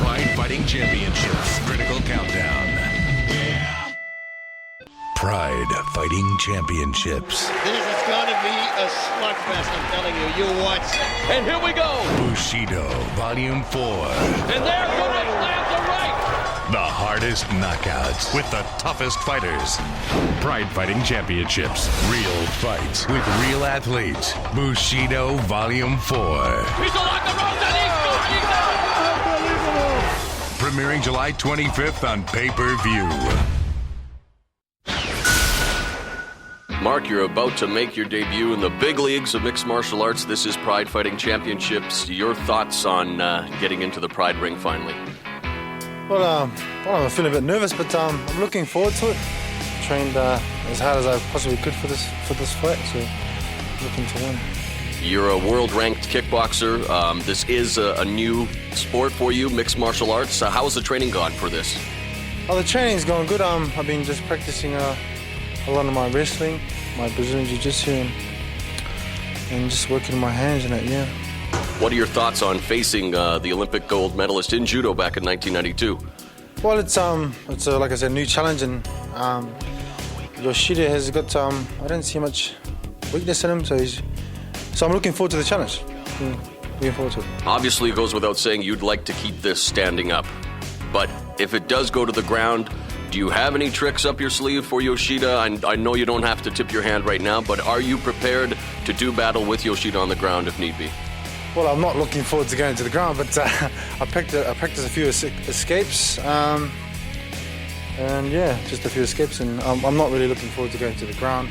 Pride Fighting Championships Critical Countdown. Pride Fighting Championships. This is going to be a slugfest, I'm telling you. You watch. And here we go. Bushido, Volume 4. And there goes lands a right. The hardest knockouts with the toughest fighters. Pride Fighting Championships. Real fights with real athletes. Bushido, Volume 4. He's along the road and he's gone. Premiering July 25th on pay-per-view. Mark, you're about to make your debut in the big leagues of mixed martial arts. This is Pride Fighting Championships. Your thoughts on getting into the Pride ring finally? Well, I'm feeling a bit nervous, but I'm looking forward to it. Trained as hard as I possibly could for this fight, so looking to win. You're a world-ranked kickboxer. This is a new sport for you, mixed martial arts. How has the training gone for this? Oh, the training's going good. I've been just practicing a lot of my wrestling, my Brazilian Jiu-Jitsu, and just working my hands in it, yeah. What are your thoughts on facing the Olympic gold medalist in judo back in 1992? Well, it's like I said, a new challenge, and Yoshida has got I don't see much weakness in him, so I'm looking forward to the challenge. Looking forward to it. Obviously, it goes without saying you'd like to keep this standing up, but if it does go to the ground, do you have any tricks up your sleeve for Yoshida? I know you don't have to tip your hand right now, but are you prepared to do battle with Yoshida on the ground if need be? Well, I'm not looking forward to going to the ground, but I practiced a few escapes, and yeah, just a few escapes, and I'm not really looking forward to going to the ground.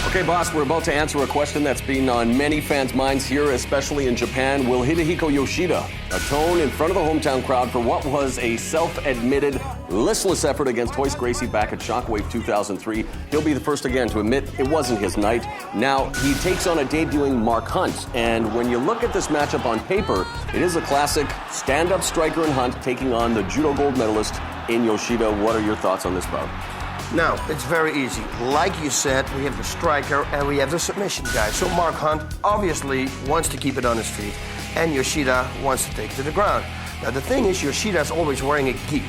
Okay, boss, we're about to answer a question that's been on many fans' minds here, especially in Japan. Will Hidehiko Yoshida atone in front of the hometown crowd for what was a self-admitted listless effort against Royce Gracie back at Shockwave 2003? He'll be the first again to admit it wasn't his night. Now, he takes on a debuting Mark Hunt, and when you look at this matchup on paper, it is a classic stand-up striker in Hunt taking on the judo gold medalist in Yoshida. What are your thoughts on this bout? Now, it's very easy. Like you said, we have the striker and we have the submission guy. So Mark Hunt obviously wants to keep it on his feet, and Yoshida wants to take it to the ground. Now, the thing is, Yoshida is always wearing a gi.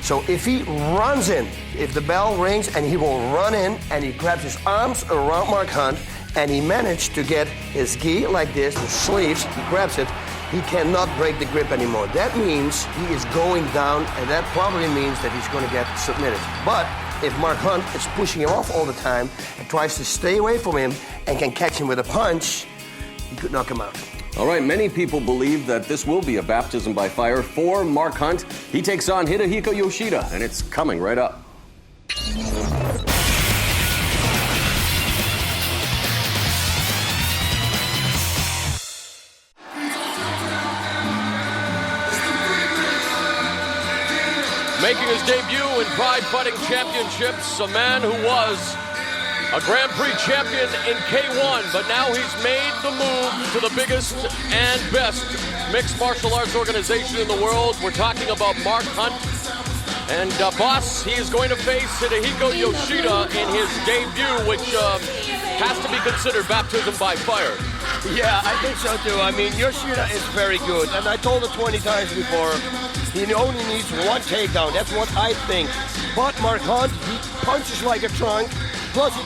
So if he runs in, if the bell rings and he will run in and he grabs his arms around Mark Hunt and he managed to get his gi like this, the sleeves, he grabs it, he cannot break the grip anymore. That means he is going down, and that probably means that he's going to get submitted. But if Mark Hunt is pushing him off all the time and tries to stay away from him and can catch him with a punch, he could knock him out. All right, many people believe that this will be a baptism by fire for Mark Hunt. He takes on Hidehiko Yoshida, and it's coming right up. Making his debut in Pride Fighting Championships, a man who was a Grand Prix champion in K-1, but now he's made the move to the biggest and best mixed martial arts organization in the world. We're talking about Mark Hunt. And boss, he is going to face Hidehiko Yoshida in his debut, which has to be considered baptism by fire. Yeah, I think so too. I mean, Yoshida is very good, and I told it 20 times before. He only needs one takedown. That's what I think. But Mark Hunt, he punches like a trunk. Plus, you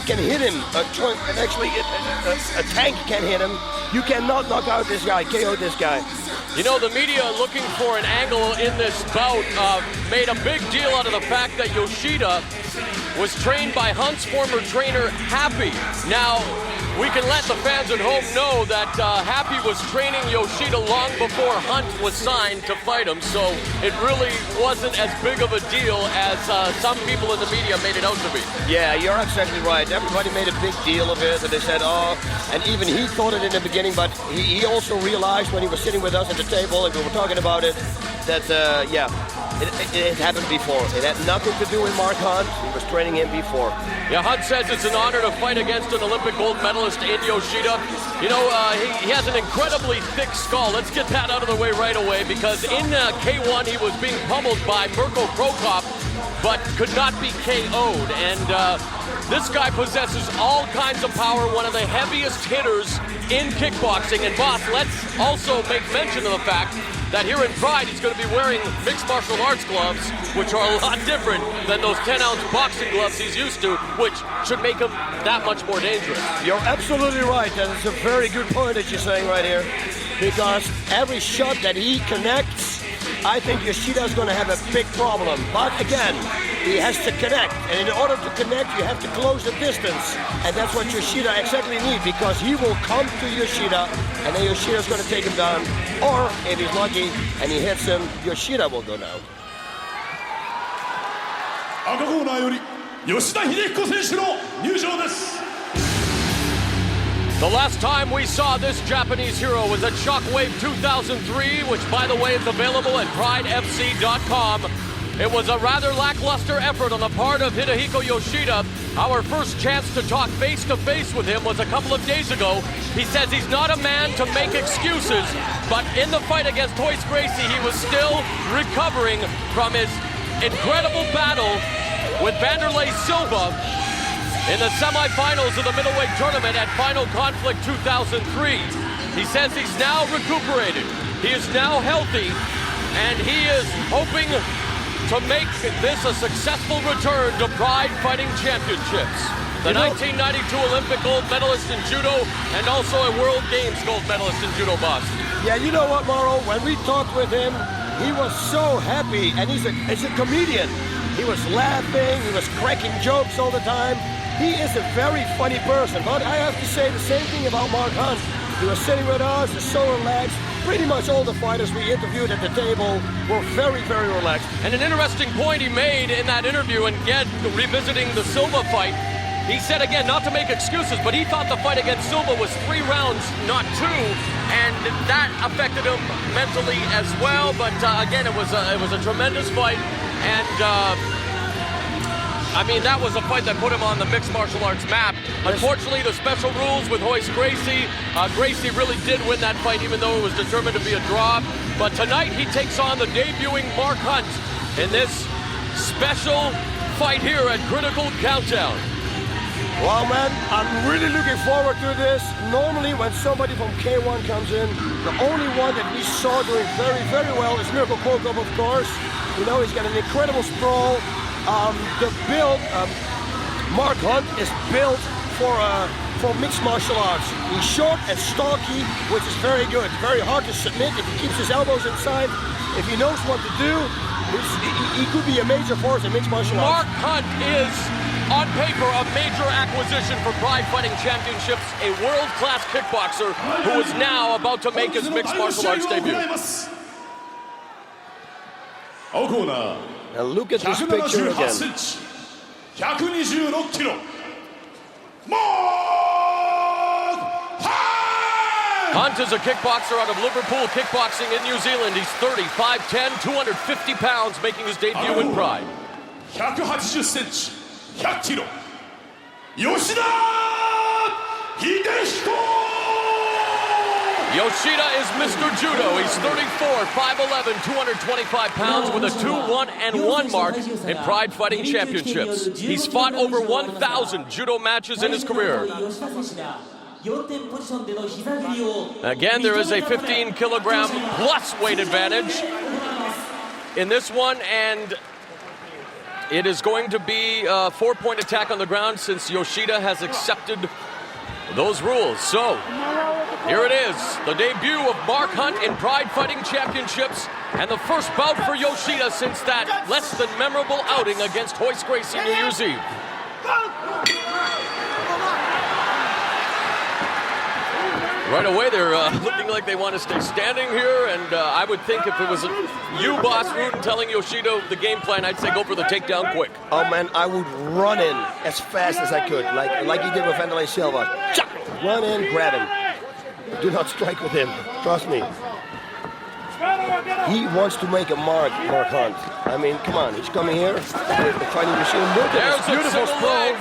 can hit him a trunk, and actually a tank can hit him. You cannot knock out this guy, KO this guy. You know, the media looking for an angle in this bout made a big deal out of the fact that Yoshida was trained by Hunt's former trainer, Hape. Now, we can let the fans at home know that Hape was training Yoshida long before Hunt was signed to fight him, so it really wasn't as big of a deal as some people in the media made it out to be. Yeah, you're absolutely right. Everybody made a big deal of it, and they said, oh, and even he thought it in the beginning, but he also realized when he was sitting with us at the table and we were talking about it, that, yeah, it happened before. It had nothing to do with Mark Hunt. He was training him before. Yeah, Hunt says it's an honor to fight against an Olympic gold medalist in Yoshida. You know, he has an incredibly thick skull. Let's get that out of the way right away, because in K1 he was being pummeled by Mirko Krokop, but could not be KO'd. And This guy possesses all kinds of power, one of the heaviest hitters in kickboxing. And boss, let's also make mention of the fact that here in Pride, he's going to be wearing mixed martial arts gloves, which are a lot different than those 10-ounce boxing gloves he's used to, which should make him that much more dangerous. You're absolutely right. That is a very good point that you're saying right here. Because every shot that he connects, I think Yoshida's going to have a big problem. But again, he has to connect. And in order to connect, you have to close the distance. And that's what Yoshida exactly needs, because he will come to Yoshida, and then Yoshida's going to take him down. Or, if he's lucky and he hits him, Yoshida will go down. 赤コーナーより吉田秀彦選手の入場です。 The last time we saw this Japanese hero was at Shockwave 2003, which, by the way, is available at pridefc.com. It was a rather lackluster effort on the part of Hidehiko Yoshida. Our first chance to talk face-to-face with him was a couple of days ago. He says he's not a man to make excuses, but in the fight against Royce Gracie, he was still recovering from his incredible battle with Vanderlei Silva in the semifinals of the middleweight tournament at Final Conflict 2003. He says he's now recuperated. He is now healthy, and he is hoping to make this a successful return to Pride Fighting Championships. The 1992 Olympic gold medalist in judo and also a World Games gold medalist in judo, boss. Yeah, you know what, Mauro? When we talked with him, he was so happy, and he's a comedian. He was laughing, he was cracking jokes all the time. He is a very funny person, but I have to say the same thing about Mark Hunt. He was sitting with us, he's so relaxed. Pretty much all the fighters we interviewed at the table were very, very relaxed. And an interesting point he made in that interview, and again, revisiting the Silva fight, he said again, not to make excuses, but he thought the fight against Silva was 3 rounds, not 2, and that affected him mentally as well. But again, it was a tremendous fight, and I mean, that was a fight that put him on the mixed martial arts map. Unfortunately, the special rules with Royce Gracie, Gracie really did win that fight, even though it was determined to be a draw. But tonight, he takes on the debuting Mark Hunt in this special fight here at Critical Countdown. Well, man, I'm really looking forward to this. Normally, when somebody from K-1 comes in, the only one that we saw doing very, very well is Mirko Krokop, of course. You know, he's got an incredible sprawl. The build, Mark Hunt is built for mixed martial arts. He's short and stocky, which is very good. Very hard to submit if he keeps his elbows inside. If he knows what to do, he could be a major force in mixed martial arts. Mark Hunt is, on paper, a major acquisition for Pride Fighting Championships, a world-class kickboxer who is now about to make his mixed martial arts debut. Now look at this picture again. 126キロ Hunt is a kickboxer out of Liverpool Kickboxing in New Zealand. He's 30, 5'10", 250 pounds, making his debut in Pride. 180センチ100キロ吉田秀彦 Yoshida is Mr. Judo. He's 34, 5'11", 225 pounds with a 2-1-1 mark in Pride Fighting Championships. He's fought over 1,000 judo matches in his career. Again, there is a 15-kilogram plus weight advantage in this one, and it is going to be a 4-point attack on the ground since Yoshida has accepted those rules. So, here it is, the debut of Mark Hunt in Pride Fighting Championships, and the first bout for Yoshida since that less than memorable outing against Royce Gracie New Year's Eve. Right away, they're looking like they want to stay standing here, and I would think if it was you, Boss Rudin, telling Yoshida the game plan, I'd say go for the takedown quick. Oh man, I would run in as fast as I could, like he did with Vanderlei Silva. Run in, grab him. Do not strike with him, trust me. He wants to make a mark, Mark Hunt. I mean, come on, he's coming here, fighting Yoshida. Look at this beautiful sprawl.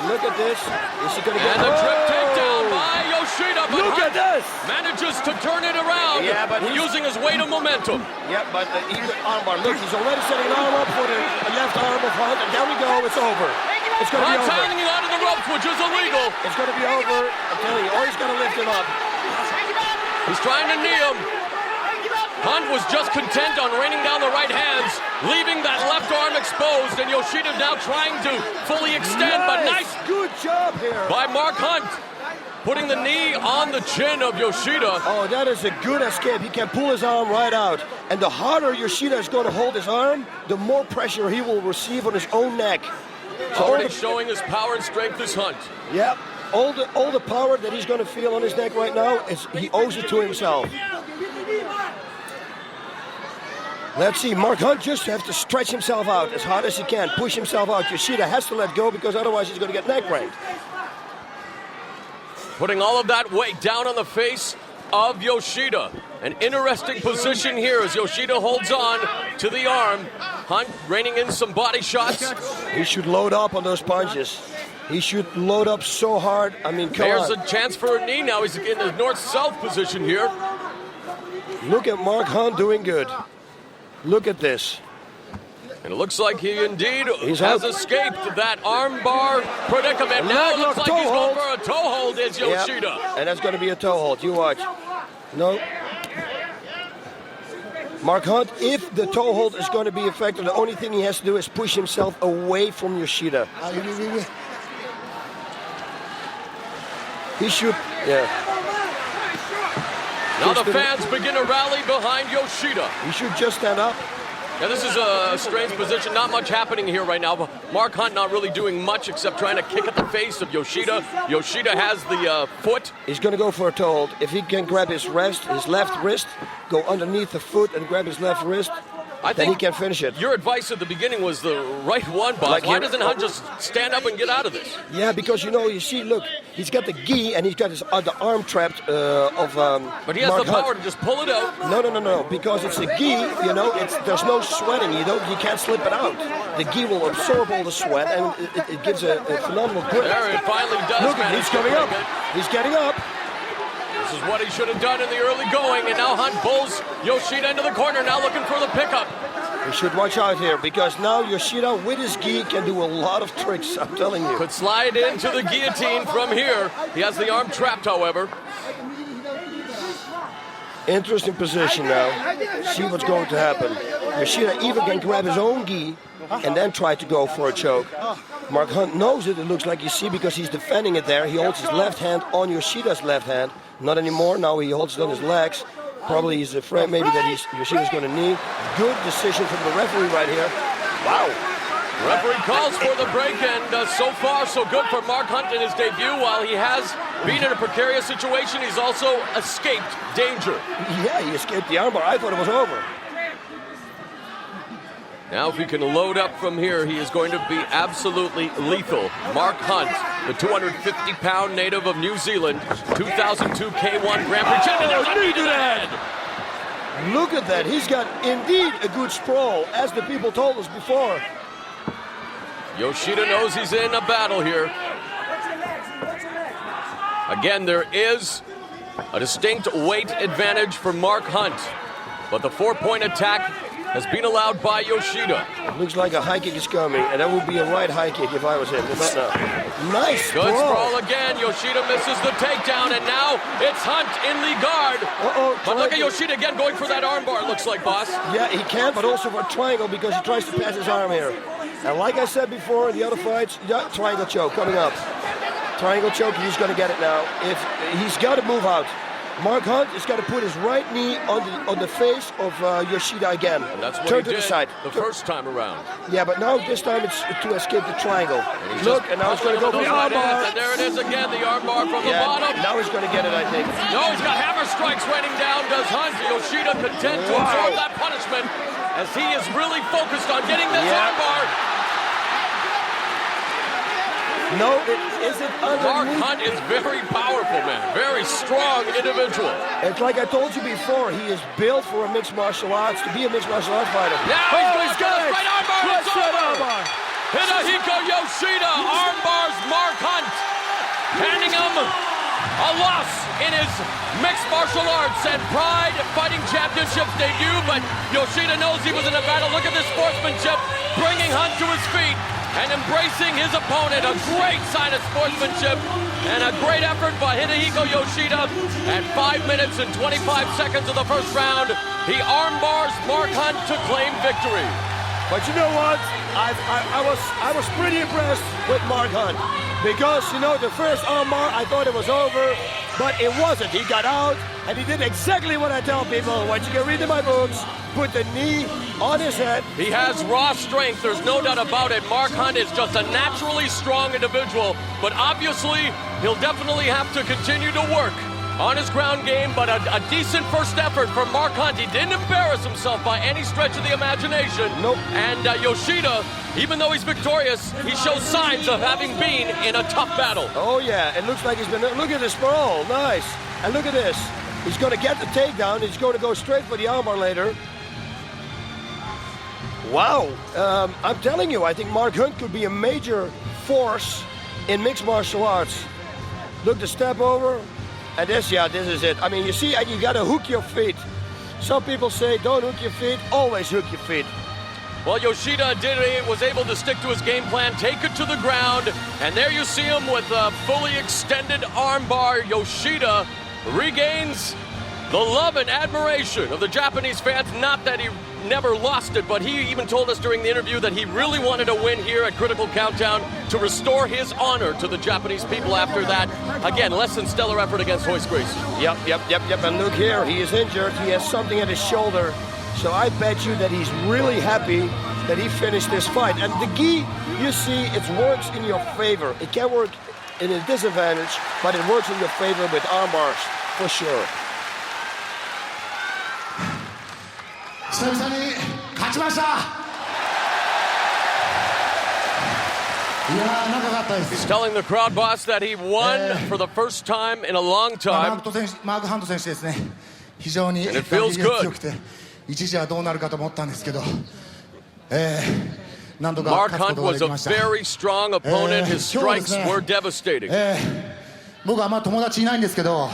Look at this. Is he going to get the trip takedown by Yoshida, but look Hunt at this! manages to turn it around. Yeah, but using his weight of momentum. Yeah, but armbar. Look, he's already setting an arm up for the left arm of Hunt, and there we go. It's over. It's going to be Hunt's over. hanging onto the ropes, which is illegal. It's going to be over. I'm telling you, or he's going to lift him up. He's trying to knee him. Hunt was just content on raining down the right hands, leaving that left arm exposed, and Yoshida now trying to fully extend, but nice Good job here. by Mark Hunt, putting the knee on the chin of Yoshida. Oh, that is a good escape. He can pull his arm right out. And the harder Yoshida is going to hold his arm, the more pressure he will receive on his own neck. So Already showing his power and strength is Hunt. yeah, all the power that he's going to feel on his neck right now, he owes it to himself. Let's see, Mark Hunt just has to stretch himself out as hard as he can, push himself out. Yoshida has to let go because otherwise he's going to get neck cranked. Putting all of that weight down on the face of Yoshida. An interesting position here as Yoshida holds on to the arm. Hunt raining in some body shots. He should load up on those punches. He should load up so hard. I mean, come There's on. a chance for a knee now. He's in the north-south position here. Look at Mark Hunt doing good. Look at this. And it looks like he indeed He's has out. escaped that armbar predicament. Now it looks Leglock like he's toe going hold. for a toe hold, is Yoshida. Yeah, and that's going to be a toe hold. You watch. No. Mark Hunt, if the toe hold is going to be effective, the only thing he has to do is push himself away from Yoshida. He should, yeah. Now the fans begin to rally behind Yoshida. He should just stand up. Now this is a strange position. Not much happening here right now. Mark Hunt not really doing much except trying to kick at the face of Yoshida. Yoshida has the foot. He's going to go for a toe hold. If he can grab his left wrist, go underneath the foot and grab his left wrist, then he can finish it. Your advice at the beginning was the right one, boss. Like Why here- doesn't Hunt just stand up and get out of this? Yeah, because you see, look, he's got the gi and he's got his the arm trapped of But he has Mark the Hunt. power to just pull it out. No, because it's a gi, there's no sweating, you can't slip it out. The gi will absorb all the sweat and it gives a phenomenal grip. There, it finally does. Look, manage he's to coming up. break it. He's getting up. This is what he should have done in the early going, and now Hunt pulls Yoshida into the corner, now looking for the pickup. You should watch out here because now Yoshida with his gi can do a lot of tricks, I'm telling you. Could slide into the guillotine from here. He has the arm trapped, however. Interesting position now. See what's going to happen. Yoshida even can grab his own gi and then try to go for a choke. Mark Hunt knows it looks like, you see, because he's defending it there. He holds his left hand on Yoshida's left hand. Not anymore, now he holds it on his legs. Probably he's afraid maybe that Yoshida's going to knee. Good decision from the referee right here. Wow. Referee calls for the break, and so far so good for Mark Hunt in his debut. While he has been in a precarious situation, he's also escaped danger. Yeah, he escaped the armbar. I thought it was over. Now if he can load up from here, he is going to be absolutely lethal. Mark Hunt, the 250-pound native of New Zealand, 2002 K-1 Grand Prix champion. There's a knee to the head. Look at that. He's got indeed a good sprawl, as the people told us before. Yoshida knows he's in a battle here. Again, there is a distinct weight advantage for Mark Hunt, but the 4-point attack has been allowed by Yoshida. Looks like a high kick is coming, and that would be a right high kick if I was him. But no. Nice Good sprawl. sprawl again. Yoshida misses the takedown, and now it's Hunt in the guard. But look at Yoshida again going for that armbar, it looks like, boss. Yeah, he can, but also for a triangle because he tries to pass his arm here. And like I said before in the other fights, yeah, triangle choke coming up. Triangle choke, he's going to get it now. If he's got to move out. Mark Hunt has got to put his right knee on the face of Yoshida again. And that's what Turn he to did the side. the first time around. Yeah, but now this time it's to escape the triangle. Look, and now it's going to go for the armbar. And there it is again, the armbar from the Yeah, bottom. now he's going to get it, I think. No, he's got hammer strikes raining down, does Hunt. Yoshida content to absorb that punishment as he is really focused on getting this armbar. No, is it Mark underneath? Hunt is very powerful, man. Very strong individual. It's like I told you before, he is built for a mixed martial arts, to be a mixed martial arts fighter. Now he's going for the right armbar. Good It's shot over. armbar. Hidehiko Yoshida armbars Mark Hunt, handing him a loss in his mixed martial arts and Pride Fighting Championships debut. But Yoshida knows he was in a battle. Look at this sportsmanship, bringing Hunt to his feet. and embracing his opponent. A great sign of sportsmanship and a great effort by Hidehiko Yoshida. At 5 minutes and 25 seconds of the first round, he armbars Mark Hunt to claim victory. But you know what? I was pretty impressed with Mark Hunt because, you know, the first armbar, I thought it was over, but it wasn't. He got out, and he did exactly what I tell people. What you can read in my books, put the knee on his head. He has raw strength, there's no doubt about it. Mark Hunt is just a naturally strong individual, but obviously, he'll definitely have to continue to work on his ground game, but a decent first effort from Mark Hunt. He didn't embarrass himself by any stretch of the imagination. Nope. And Yoshida, even though he's victorious, he shows signs of having been in a tough battle. Oh yeah, it looks like he's been, look at this brawl, nice. And look at this, he's gonna get the takedown, he's gonna go straight for the armbar later. Wow, I'm telling you, I think Mark Hunt could be a major force in mixed martial arts. Look, the step over. And this is it. I mean, you see, you gotta hook your feet. Some people say, don't hook your feet, always hook your feet. Well, Yoshida was able to stick to his game plan, take it to the ground, and there you see him with a fully extended armbar. Yoshida regains the love and admiration of the Japanese fans. Not that he never lost it, but he even told us during the interview that he really wanted to win here at Critical Countdown to restore his honor to the Japanese people after that, again, less than stellar effort against Royce Gracie. Yep. And look here, he is injured. He has something at his shoulder. So I bet you that he's really happy that he finished this fight. And the gi, you see, it works in your favor. It can work in a disadvantage, but it works in your favor with armbars, for sure. 久々に勝ちました。いやー、長かったです。 He's telling the crowd boss that he won for the first time in a long マ time. ークハント選手ですね。非常に And 打 it feels 撃が good. 強くて、一時はどうなるかと思ったんですけど、なんとか Mark 勝つ Hunt ことが was で a きました。 very strong opponent. His strikes were devastating. 僕はあんま友達いないんですけど、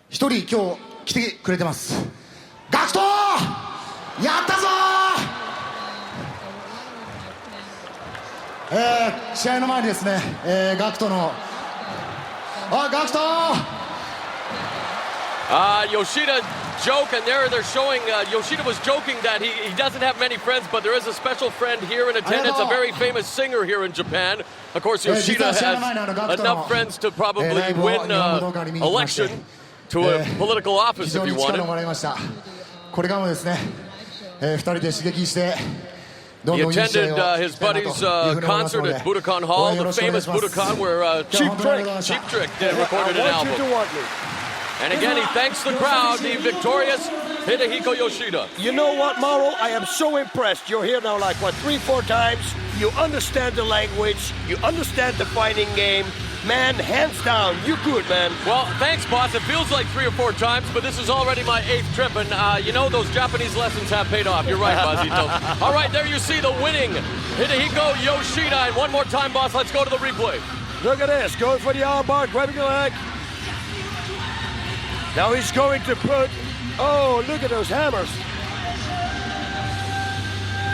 一人今日来てくれてます。ガクトやったぞ試合の前にですね、ガクトのガクトYoshida joke, and they're showing Yoshida was joking that he doesn't have many friends, but there is a special friend here in attendance, a very famous singer here in Japan. Of course, Yoshida has enough friends to probably win election to a political office if you wanted. これからもですね、2人で刺激して He attended his buddy's concert at Budokan Hall, the famous Budokan where Cheap Trick recorded an album. And again, he thanks the crowd, the victorious Hidehiko Yoshida. You know what, Mauro? I am so impressed. You're here now like, what, 3-4 times? You understand the language. You understand the fighting game. Man, hands down, you're good, man. Well, thanks, boss. It feels like 3 or 4 times, but this is already my 8th trip, and you know, those Japanese lessons have paid off. You're right, Bazito. All right, there you see the winning Hidehiko Yoshida. And one more time, boss, let's go to the replay. Look at this, going for the armbar, grabbing the leg. Now he's going to put, oh, look at those hammers.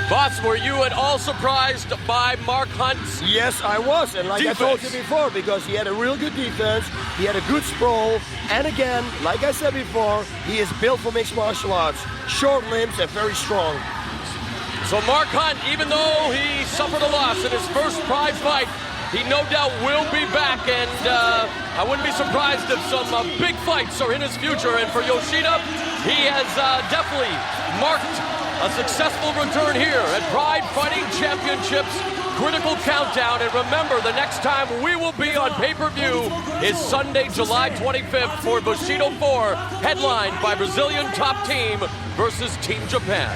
Boss, were you at all surprised by Mark Hunt's Yes, I was, and like defense? I told you before, because he had a real good defense, he had a good sprawl, and again, like I said before, he is built for mixed martial arts. Short limbs and very strong. So Mark Hunt, even though he suffered a loss in his first Pride fight, he no doubt will be back, and I wouldn't be surprised if some big fights are in his future. And for Yoshida, he has definitely marked a successful return here at Pride Fighting Championships Critical Countdown. And remember, the next time we will be on pay-per-view is Sunday, July 25th for Bushido 4, headlined by Brazilian Top Team versus Team Japan.